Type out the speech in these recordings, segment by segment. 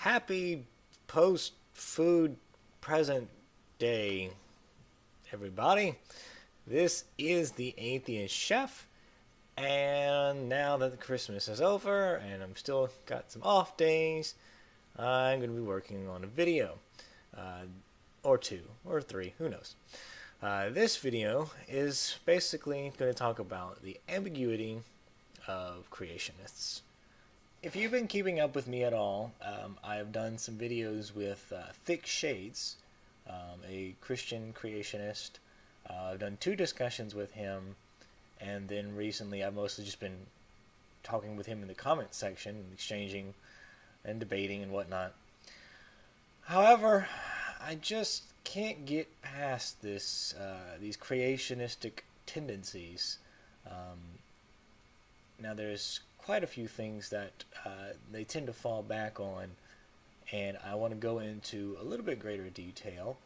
Happy post-food present day, everybody. This is the Atheist Chef, and now that Christmas is over and I'm still got some off days, I'm going to be working on a video. Or two, or three, who knows. This video is basically going to talk about the ambiguity of creationists. If you've been keeping up with me at all, I have done some videos with Thick Shades, a Christian creationist. I've done two discussions with him, and then recently I've mostly just been talking with him in the comment section, exchanging and debating and whatnot. However, I just can't get past these creationistic tendencies. Now there's quite a few things that they tend to fall back on, and I want to go into a little bit greater detail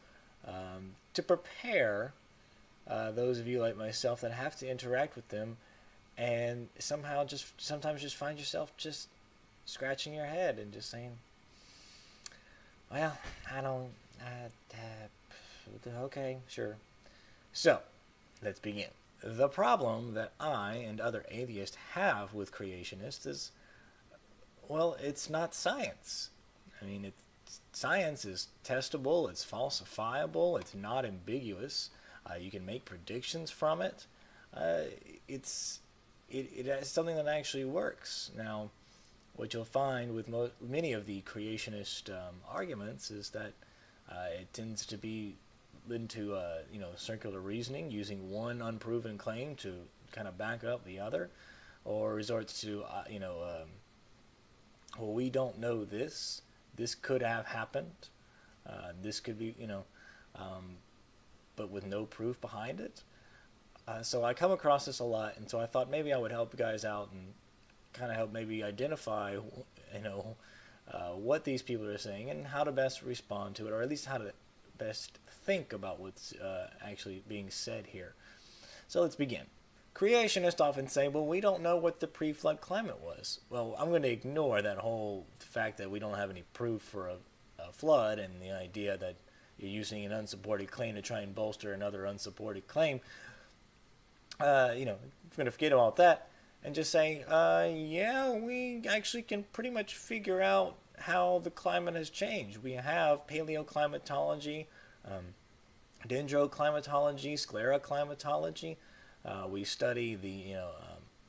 to prepare those of you like myself that have to interact with them, and sometimes just find yourself just scratching your head and just saying, well, okay, sure. So, let's begin. The problem that I and other atheists have with creationists is, well, it's not science. I mean, science is testable, it's falsifiable, it's not ambiguous. You can make predictions from it. It has something that actually works. Now, what you'll find with many of the creationist arguments is that it tends to be into circular reasoning, using one unproven claim to kind of back up the other, or resorts to well, we don't know this. This could have happened. This could be but with no proof behind it. So I come across this a lot, and so I thought maybe I would help you guys out and kind of help maybe identify what these people are saying and how to best respond to it, or at least how to best think about what's actually being said here. So let's begin. Creationists often say, well, we don't know what the pre-flood climate was. Well, I'm going to ignore that whole fact that we don't have any proof for a flood, and the idea that you're using an unsupported claim to try and bolster another unsupported claim. I'm going to forget about that and just say, yeah, we actually can pretty much figure out how the climate has changed. We have paleoclimatology, dendroclimatology, scleroclimatology. We study the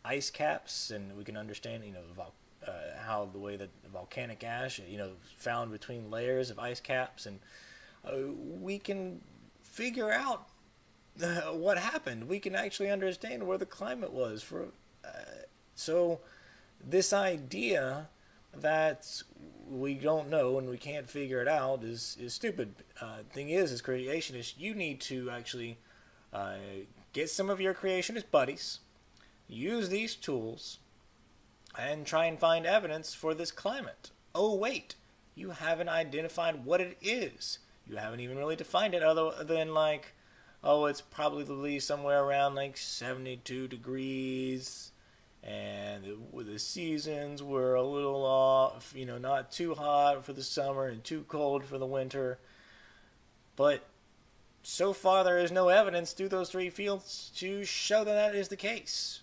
ice caps, and we can understand how the way that volcanic ash found between layers of ice caps, and we can figure out what happened. We can actually understand where the climate was for. So this idea that we don't know and we can't figure it out is stupid. Thing is, as creationists, you need to actually get some of your creationist buddies, use these tools, and try and find evidence for this climate. Oh wait, you haven't identified what it is. You haven't even really defined it, other than like, oh, it's probably somewhere around like 72 degrees, and the seasons were a little off, not too hot for the summer and too cold for the winter. But so far there is no evidence through those three fields to show that that is the case.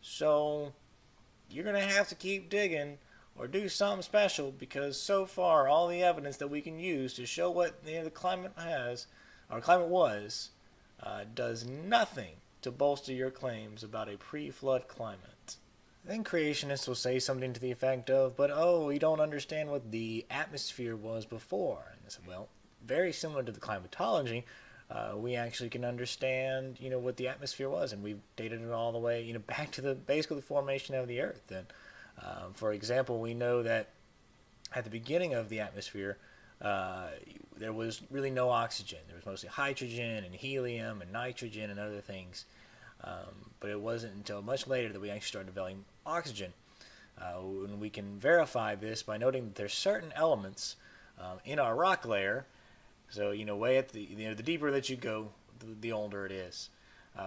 So you're going to have to keep digging or do something special, because so far all the evidence that we can use to show what the climate has, or climate was, does nothing to bolster your claims about a pre-flood climate. Then creationists will say something to the effect of, but oh, we don't understand what the atmosphere was before. And I said, well, very similar to the climatology, we actually can understand, what the atmosphere was, and we've dated it all the way, back to basically the formation of the Earth. And for example, we know that at the beginning of the atmosphere, there was really no oxygen. There was mostly hydrogen and helium and nitrogen and other things. But it wasn't until much later that we actually started developing oxygen. And we can verify this by noting that there's certain elements in our rock layer. So, way at the deeper that you go, the older it is.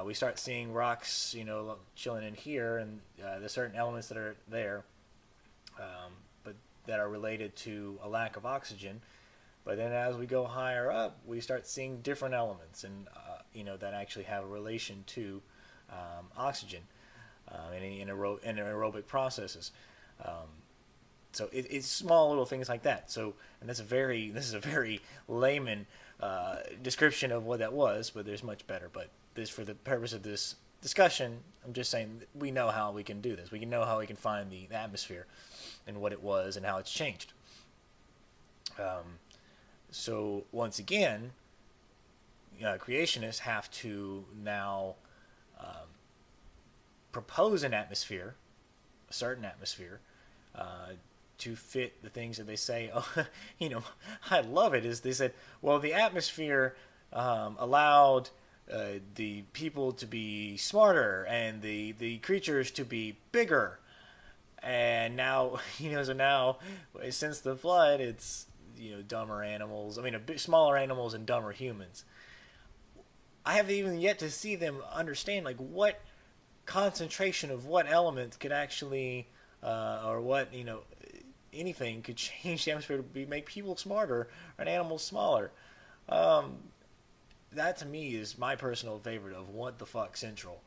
We start seeing rocks, chilling in here, and there's certain elements that are there. But that are related to a lack of oxygen. But then as we go higher up, we start seeing different elements, and that actually have a relation to oxygen in aerobic processes. So it's small little things like that. So, and this is a very layman description of what that was, but there's much better. But this, for the purpose of this discussion, I'm just saying we know how we can do this. We can know how we can find the atmosphere and what it was and how it's changed. So once again, creationists have to now propose an atmosphere, a certain atmosphere, to fit the things that they say. Oh, I love it. Is they said, well, the atmosphere allowed the people to be smarter and the creatures to be bigger, and now so now since the flood, it's dumber animals. I mean, smaller animals and dumber humans. I haven't even yet to see them understand like what concentration of what element could actually, or what anything could change the atmosphere to make people smarter and animals smaller. That to me is my personal favorite of what the fuck central.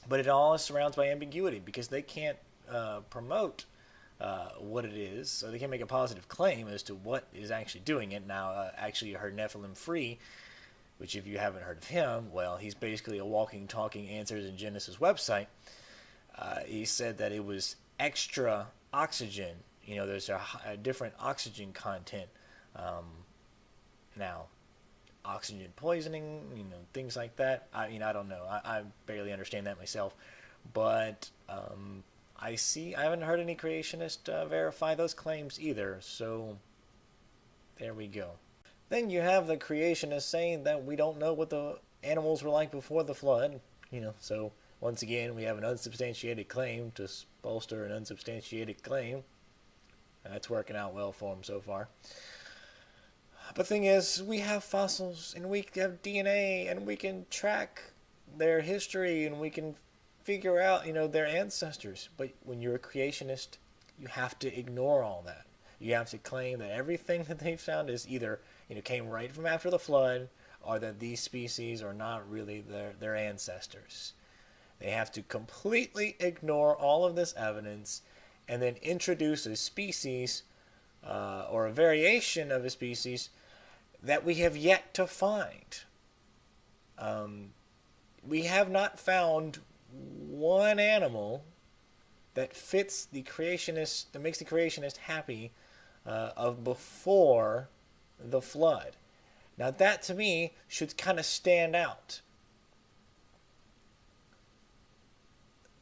But it all is surrounded by ambiguity because they can't promote what it is, so they can't make a positive claim as to what is actually doing it. Now, actually, you heard Nephilim Free, which if you haven't heard of him, well, he's basically a walking, talking Answers in Genesis website. He said that it was extra oxygen. There's a different oxygen content. Now, oxygen poisoning, things like that. I don't know. I barely understand that myself. But I haven't heard any creationists verify those claims either. So there we go. Then you have the creationists saying that we don't know what the animals were like before the flood. So once again, we have an unsubstantiated claim to bolster an unsubstantiated claim. That's working out well for them so far. But the thing is, we have fossils, and we have DNA, and we can track their history, and we can figure out, their ancestors. But when you're a creationist, you have to ignore all that. You have to claim that everything that they found is either, came right from after the flood, or that these species are not really their ancestors. They have to completely ignore all of this evidence and then introduce a species or a variation of a species that we have yet to find. We have not found one animal that fits the creationist, that makes the creationist happy of before the flood. Now that to me should kind of stand out.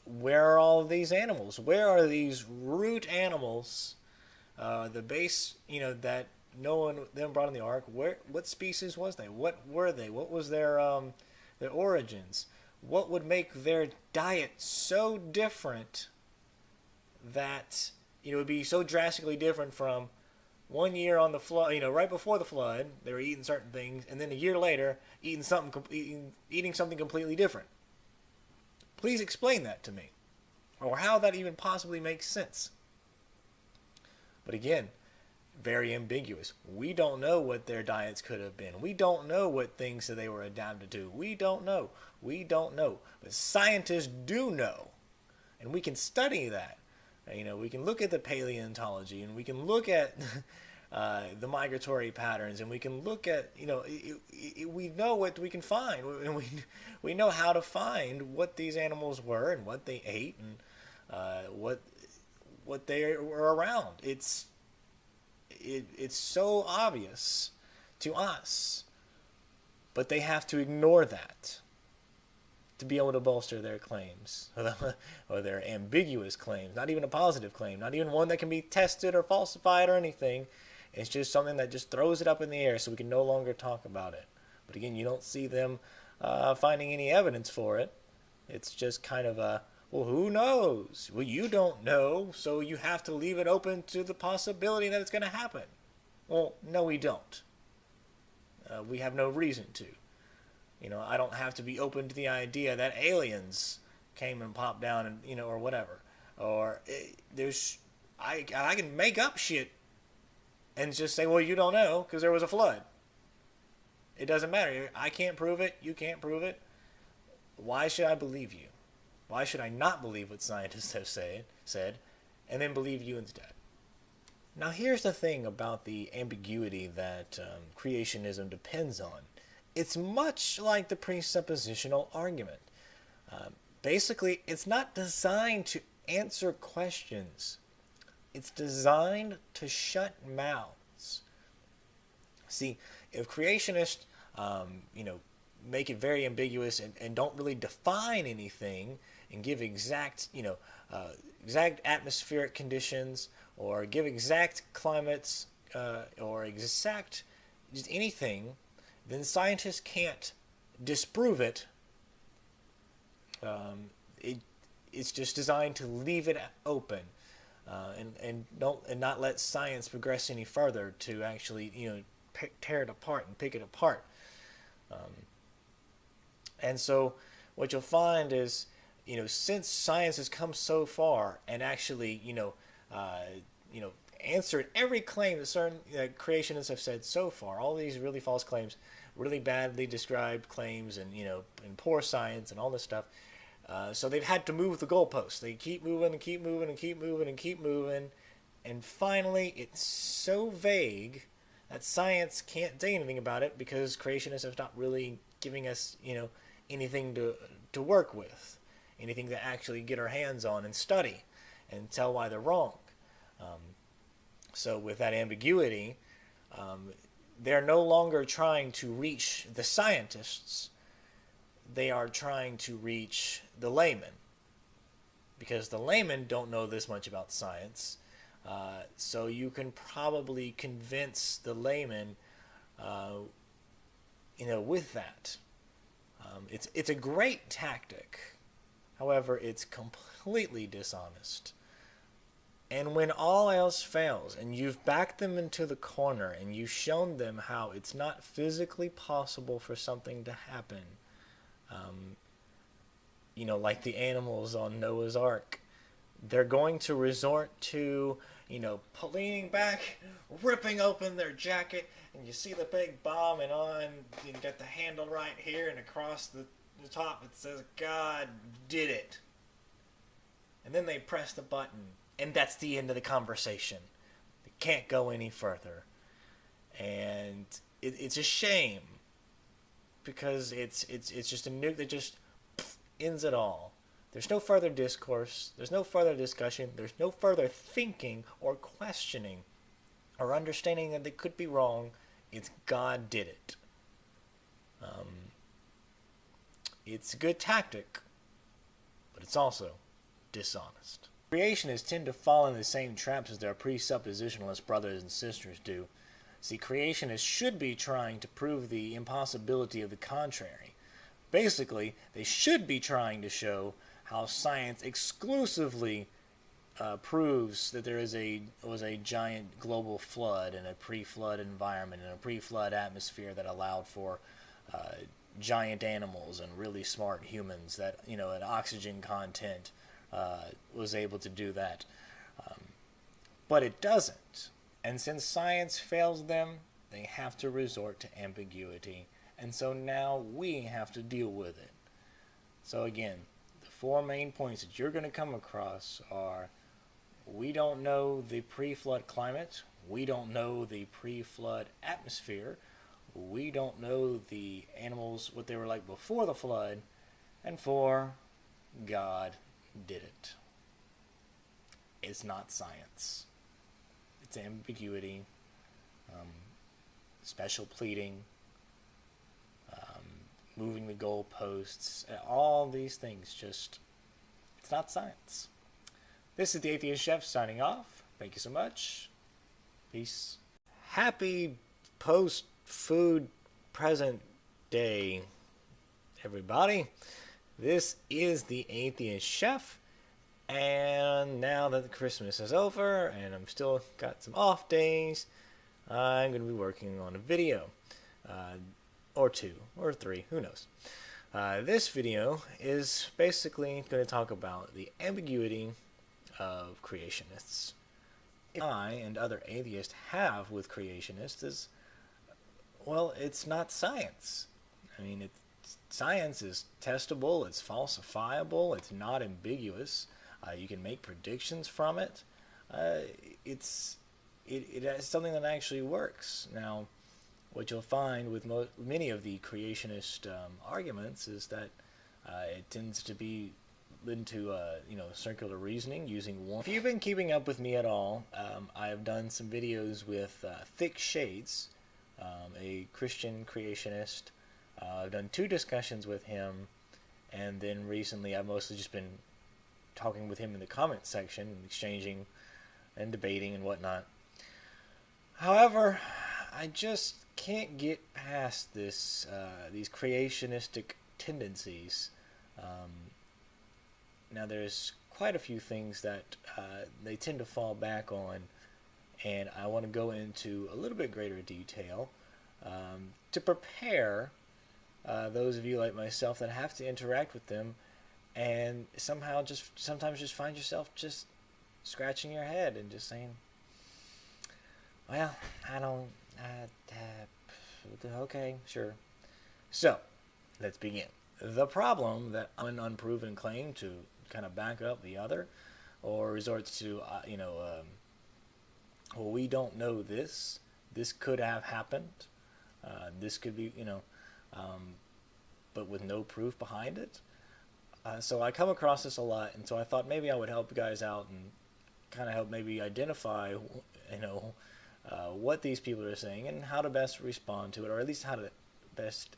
Where are all of these animals? Where are these root animals? The base, that no one then brought in the ark. What species was they? What were they? What was their origins? What would make their diet so different that it would be so drastically different from 1 year on the flood? Right before the flood, they were eating certain things, and then a year later, eating something completely different. Please explain that to me, or how that even possibly makes sense. But again, very ambiguous. We don't know what their diets could have been. We don't know what things that they were adapted to. We don't know. But scientists do know, and we can study that. We can look at the paleontology, and we can look at the migratory patterns, and we can look at, we know what we can find, and we know how to find what these animals were and what they ate and what they were around. It's so obvious to us, but they have to ignore that to be able to bolster their claims or their ambiguous claims. Not even a positive claim, not even one that can be tested or falsified or anything. It's just something that just throws it up in the air so we can no longer talk about it. But again, you don't see them finding any evidence for it. It's just kind of a, well, who knows? Well, you don't know, so you have to leave it open to the possibility that it's going to happen. Well, no, we don't. We have no reason to. I don't have to be open to the idea that aliens came and popped down and, or whatever. Or there's I can make up shit and just say, well, you don't know because there was a flood. It doesn't matter. I can't prove it. You can't prove it. Why should I believe you? Why should I not believe what scientists have said, and then believe you instead? Now, here's the thing about the ambiguity that creationism depends on. It's much like the presuppositional argument. Basically, it's not designed to answer questions. It's designed to shut mouths. See, if creationists, make it very ambiguous and don't really define anything and give exact, exact atmospheric conditions or give exact climates or exact just anything, then scientists can't disprove it. It's just designed to leave it open and not let science progress any further to actually tear it apart and pick it apart. And so what you'll find is, since science has come so far and actually, answered every claim that certain creationists have said so far, all these really false claims, really badly described claims, and and poor science and all this stuff. So they've had to move the goalposts. They keep moving and keep moving and keep moving and keep moving, and finally it's so vague that science can't say anything about it because creationists have not really giving us, anything to work with, anything to actually get our hands on and study and tell why they're wrong. So with that ambiguity, they're no longer trying to reach the scientists. They are trying to reach the layman, because the laymen don't know this much about science. So you can probably convince the layman, with that. It's a great tactic. However, it's completely dishonest. And when all else fails, and you've backed them into the corner, and you've shown them how it's not physically possible for something to happen, like the animals on Noah's Ark, they're going to resort to, leaning back, ripping open their jacket, and you see the big bomb, and you got the handle right here, and across the top it says, God did it. And then they press the button, and that's the end of the conversation. They can't go any further. And it's a shame, because it's just a nuke that just ends it all. There's no further discourse, there's no further discussion, there's no further thinking or questioning or understanding that they could be wrong. It's God did it. It's a good tactic, but it's also dishonest. Creationists tend to fall in the same traps as their presuppositionalist brothers and sisters do. See, creationists should be trying to prove the impossibility of the contrary. Basically, they should be trying to show how science exclusively proves that there was a giant global flood and a pre-flood environment and a pre-flood atmosphere that allowed for giant animals and really smart humans, that an oxygen content was able to do that. But it doesn't. And since science fails them, they have to resort to ambiguity. And so now we have to deal with it. So again, the four main points that you're going to come across are: we don't know the pre-flood climate, we don't know the pre-flood atmosphere, we don't know the animals, what they were like before the flood, and 4, God did it. It's not science. It's ambiguity, special pleading, moving the goalposts, all these things. Just, it's not science. This is the Atheist Chef signing off. Thank you so much. Peace. Happy post-food present day, everybody. This is the Atheist Chef. And now that Christmas is over and I'm still got some off days, I'm going to be working on a video. Or 2, or 3, who knows. This video is basically going to talk about the ambiguity of creationists. I and other atheists have with creationists is, well, it's not science. I mean, science is testable, it's falsifiable, it's not ambiguous. You can make predictions from it. Uh, it has something that actually works. Now, what you'll find with many of the creationist arguments is that it tends to be into circular reasoning using one. If you've been keeping up with me at all, I have done some videos with Thick Shades, a Christian creationist. I've done 2 discussions with him, and then recently I've mostly just been talking with him in the comment section, and exchanging and debating and whatnot. However, I just can't get past these creationistic tendencies. Now, there's quite a few things that they tend to fall back on, and I want to go into a little bit greater detail to prepare those of you like myself that have to interact with them, and somehow sometimes just find yourself just scratching your head and just saying, well, I don't, okay, sure. So, let's begin. The problem that an unproven claim to kind of back up the other, or resorts to, well, we don't know this. This could have happened. This could be, but with no proof behind it. So I come across this a lot, and so I thought maybe I would help you guys out and kind of help maybe identify, what these people are saying and how to best respond to it, or at least how to best